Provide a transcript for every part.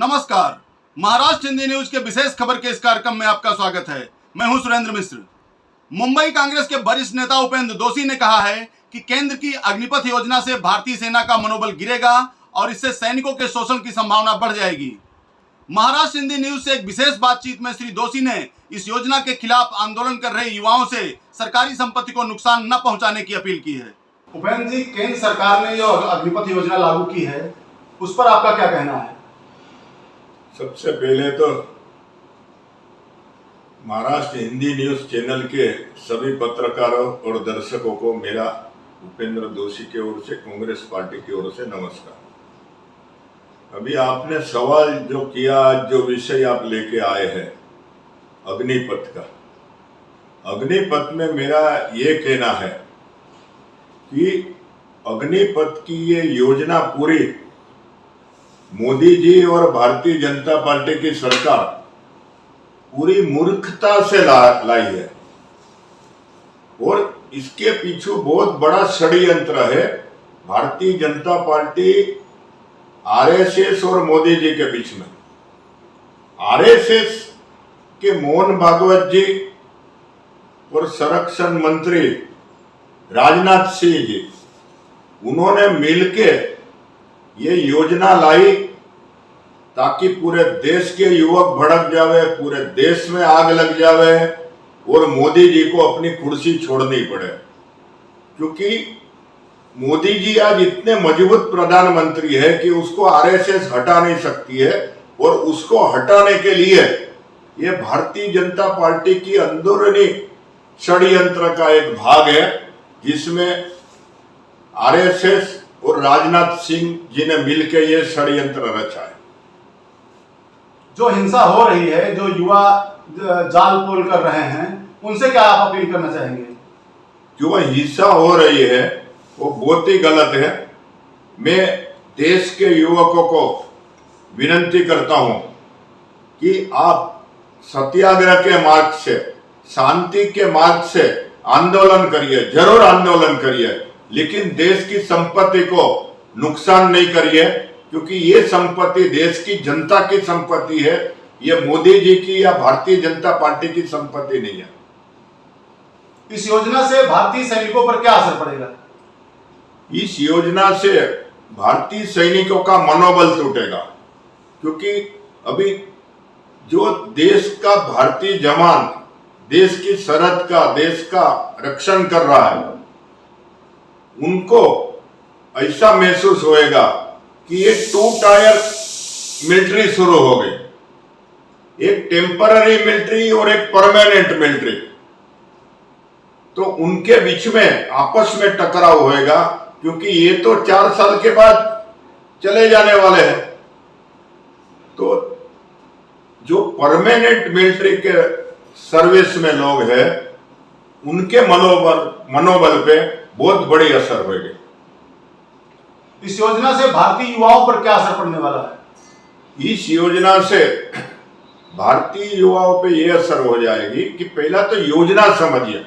नमस्कार, महाराष्ट्र हिंदी न्यूज के विशेष खबर के इस कार्यक्रम में आपका स्वागत है। मैं हूं सुरेंद्र मिश्र। मुंबई कांग्रेस के वरिष्ठ नेता उपेंद्र दोषी ने कहा है कि केंद्र की अग्निपथ योजना से भारतीय सेना का मनोबल गिरेगा और इससे सैनिकों के शोषण की संभावना बढ़ जाएगी। महाराष्ट्र हिंदी न्यूज से एक विशेष बातचीत में श्री दोषी ने इस योजना के खिलाफ आंदोलन कर रहे युवाओं से सरकारी संपत्ति को नुकसान न पहुंचाने की अपील की है। उपेंद्र जी, केंद्र सरकार ने जो अग्निपथ योजना लागू की है उस पर आपका क्या कहना है? सबसे पहले तो महाराष्ट्र हिंदी न्यूज चैनल के सभी पत्रकारों और दर्शकों को मेरा उपेंद्र दोषी की ओर से, कांग्रेस पार्टी की ओर से नमस्कार। अभी आपने सवाल जो किया, जो विषय आप लेके आए हैं अग्निपथ का, अग्निपथ में मेरा ये कहना है कि अग्निपथ की ये योजना पूरी मोदी जी और भारतीय जनता पार्टी की सरकार पूरी मूर्खता से लाई है और इसके पीछे बहुत बड़ा षड्यंत्र है। भारतीय जनता पार्टी आरएसएस और मोदी जी के बीच में, आरएसएस के मोहन भागवत जी और संरक्षण मंत्री राजनाथ सिंह जी, उन्होंने मिलके ये योजना लाई ताकि पूरे देश के युवक भड़क जावे, पूरे देश में आग लग जावे और मोदी जी को अपनी कुर्सी छोड़नी पड़े। क्योंकि मोदी जी आज इतने मजबूत प्रधानमंत्री है कि उसको आरएसएस हटा नहीं सकती है और उसको हटाने के लिए ये भारतीय जनता पार्टी की अंदरूनी षड्यंत्र का एक भाग है, जिसमें आरएसएस और राजनाथ सिंह जी ने मिलकर ये षड्यंत्र रचा है। जो हिंसा हो रही है, जो युवा जाल पोल कर रहे हैं, उनसे क्या आप अपील करना चाहेंगे? जो हिंसा हो रही है वो बहुत ही गलत है। मैं देश के युवकों को विनती करता हूं कि आप सत्याग्रह के मार्ग से, शांति के मार्ग से आंदोलन करिए, जरूर आंदोलन करिए, लेकिन देश की संपत्ति को नुकसान नहीं करिए, क्योंकि ये संपत्ति देश की जनता की संपत्ति है। ये मोदी जी की या भारतीय जनता पार्टी की संपत्ति नहीं है। इस योजना से भारतीय सैनिकों पर क्या असर पड़ेगा? इस योजना से भारतीय सैनिकों का मनोबल टूटेगा, क्योंकि अभी जो देश का भारतीय जवान देश की सरहद का, देश का रक्षण कर रहा है, उनको ऐसा महसूस होएगा कि ये 2 टायर मिलिट्री शुरू हो गई, एक टेम्पररी मिलिट्री और एक परमानेंट मिलिट्री। तो उनके बीच में आपस में टकराव होएगा, क्योंकि ये तो 4 साल के बाद चले जाने वाले हैं। तो जो परमानेंट मिलिट्री के सर्विस में लोग हैं, उनके मनोबल पे बहुत बड़ी असर होगी। इस योजना से भारतीय युवाओं पर क्या असर पड़ने वाला है? इस योजना से भारतीय युवाओं पे यह असर हो जाएगी कि पहला तो योजना समझिए।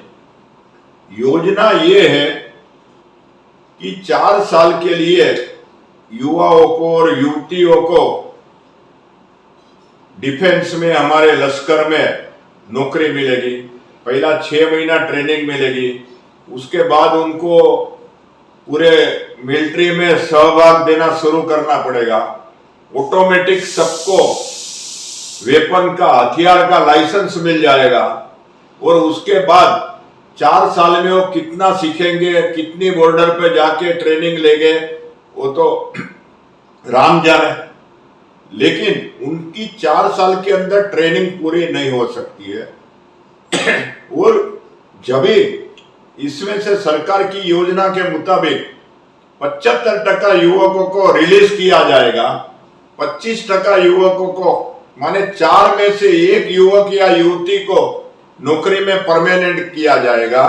योजना ये है कि 4 साल के लिए युवाओं को और युवतियों को डिफेंस में, हमारे लश्कर में नौकरी मिलेगी। पहला 6 महीना ट्रेनिंग मिलेगी, उसके बाद उनको पूरे मिलिट्री में सहभाग देना शुरू करना पड़ेगा। ऑटोमेटिक सबको वेपन का, हथियार का लाइसेंस मिल जाएगा और उसके बाद 4 साल में वो कितना सीखेंगे, कितनी बॉर्डर पे जाके ट्रेनिंग लेंगे, वो तो राम जाने। लेकिन उनकी 4 साल के अंदर ट्रेनिंग पूरी नहीं हो सकती है और जब इसमें से सरकार की योजना के मुताबिक 75% युवकों को रिलीज किया जाएगा, 25% युवकों को, माने 4 में से 1 युवक या युवती को नौकरी में परमानेंट किया जाएगा,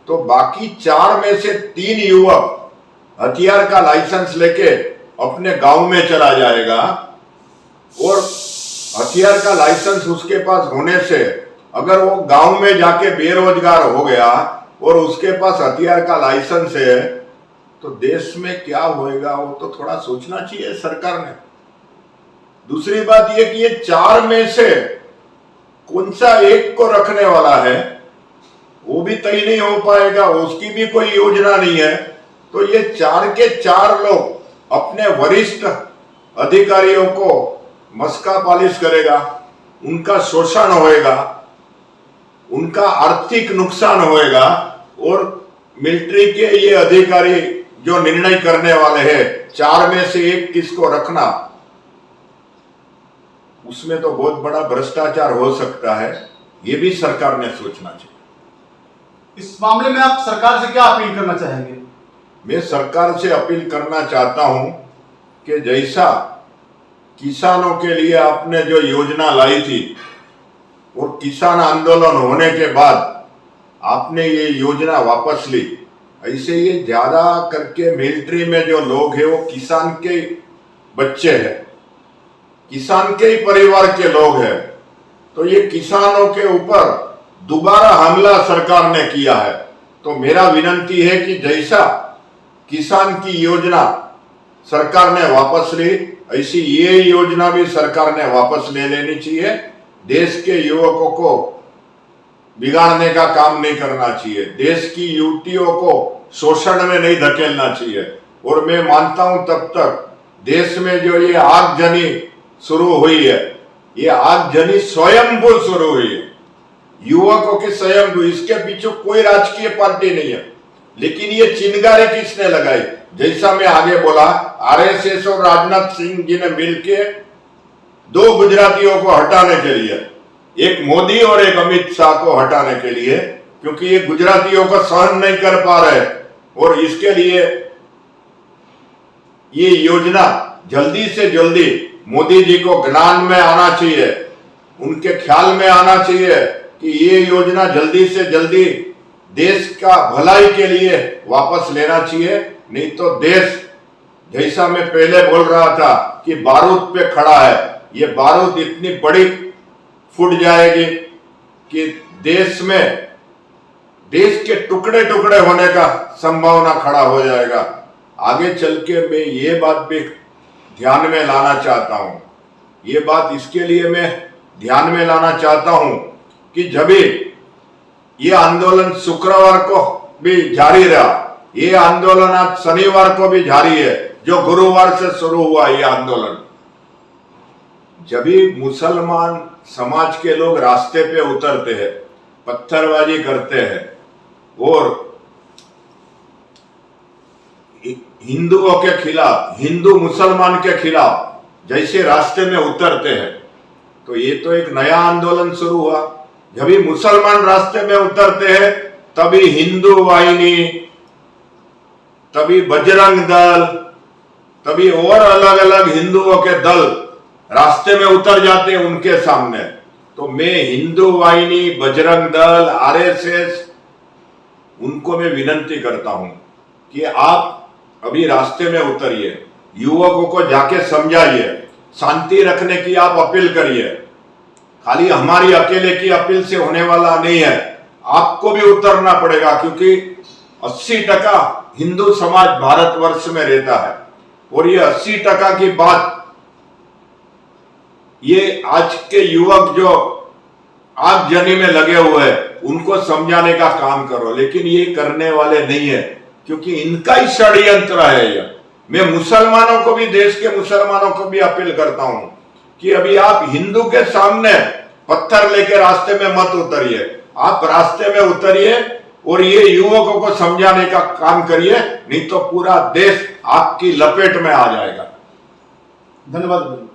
तो बाकी 4 में से 3 युवक हथियार का लाइसेंस लेके अपने गांव में चला जाएगा और हथियार का लाइसेंस उसके पास होने से अगर वो गांव में जाके बेरोजगार हो गया और उसके पास हथियार का लाइसेंस है, तो देश में क्या होएगा वो तो थोड़ा सोचना चाहिए सरकार ने। दूसरी बात यह कि ये 4 में से कौन सा एक को रखने वाला है वो भी तय नहीं हो पाएगा, उसकी भी कोई योजना नहीं है। तो ये 4 के 4 लोग अपने वरिष्ठ अधिकारियों को मस्का पालिश करेगा, उनका शोषण होएगा, उनका आर्थिक नुकसान होएगा, और मिलिट्री के ये अधिकारी जो निर्णय करने वाले हैं 4 में से एक किसको रखना, उसमें तो बहुत बड़ा भ्रष्टाचार हो सकता है। ये भी सरकार ने सोचना चाहिए। इस मामले में आप सरकार से क्या अपील करना चाहेंगे? मैं सरकार से अपील करना चाहता हूं कि जैसा किसानों के लिए आपने जो योजना लाई थी और किसान आंदोलन होने के बाद आपने ये योजना वापस ली, ऐसे ये ज्यादा करके मिलिट्री में जो लोग हैं वो किसान के बच्चे हैं, किसान के ही परिवार के लोग हैं। तो ये किसानों के ऊपर दोबारा हमला सरकार ने किया है। तो मेरा विनती है कि जैसा किसान की योजना सरकार ने वापस ली, ऐसी ये योजना भी सरकार ने वापस ले लेनी चाहिए। देश के युवकों को बिगाड़ने का काम नहीं करना चाहिए, देश की युवतियों को शोषण में नहीं धकेलना चाहिए। और मैं मानता हूं तब तक देश में जो ये आगजनी शुरू हुई है, ये आगजनी स्वयंभू शुरू हुई है, युवकों की स्वयंभू, इसके पीछे कोई राजकीय पार्टी नहीं है। लेकिन ये चिंगारी किसने लगाई? जैसा मैं आगे बोला, आरएसएस और राजनाथ सिंह जी ने मिलकर 2 गुजरातियों को हटाने के लिए, एक मोदी और एक अमित शाह को हटाने के लिए, क्योंकि ये गुजरातियों को सहन नहीं कर पा रहे, और इसके लिए ये योजना जल्दी से जल्दी मोदी जी को ज्ञान में आना चाहिए, उनके ख्याल में आना चाहिए कि ये योजना जल्दी से जल्दी देश का भलाई के लिए वापस लेना चाहिए। नहीं तो देश, जैसा मैं पहले बोल रहा था कि बारूद पे खड़ा है, ये बारूद इतनी बड़ी फूट जाएगी कि देश के टुकड़े टुकड़े होने का संभावना खड़ा हो जाएगा। आगे चल के मैं ये बात भी ध्यान में लाना चाहता हूं, ये बात इसके लिए मैं ध्यान में लाना चाहता हूं कि जब ये आंदोलन शुक्रवार को भी जारी रहा, ये आंदोलन आज शनिवार को भी जारी है, जो गुरुवार से शुरू हुआ ये आंदोलन। जब भी मुसलमान समाज के लोग रास्ते पे उतरते हैं, पत्थरबाजी करते हैं और हिंदुओं के खिलाफ, हिंदू मुसलमान के खिलाफ जैसे रास्ते में उतरते हैं, तो ये तो एक नया आंदोलन शुरू हुआ। जब भी मुसलमान रास्ते में उतरते हैं तभी हिंदू वाहिनी, तभी बजरंग दल, तभी और अलग अलग हिंदुओं के दल रास्ते में उतर जाते हैं उनके सामने। तो मैं हिंदू वाहिनी, बजरंग दल, आरएसएस, उनको मैं विनती करता हूं कि आप अभी रास्ते में उतरिए, युवकों को जाके समझाइए, शांति रखने की आप अपील करिए। खाली हमारी अकेले की अपील से होने वाला नहीं है, आपको भी उतरना पड़ेगा, क्योंकि 80% हिंदू समाज भारतवर्ष में रहता है और ये 80% की बात ये आज के युवक जो आगजनी में लगे हुए हैं उनको समझाने का काम करो। लेकिन ये करने वाले नहीं है, क्योंकि इनका ही षड्यंत्र है ये। मैं मुसलमानों को भी, देश के मुसलमानों को भी अपील करता हूं कि अभी आप हिंदू के सामने पत्थर लेके रास्ते में मत उतरिए, आप रास्ते में उतरिए और ये युवकों को समझाने का काम करिए, नहीं तो पूरा देश आपकी लपेट में आ जाएगा। धन्यवाद।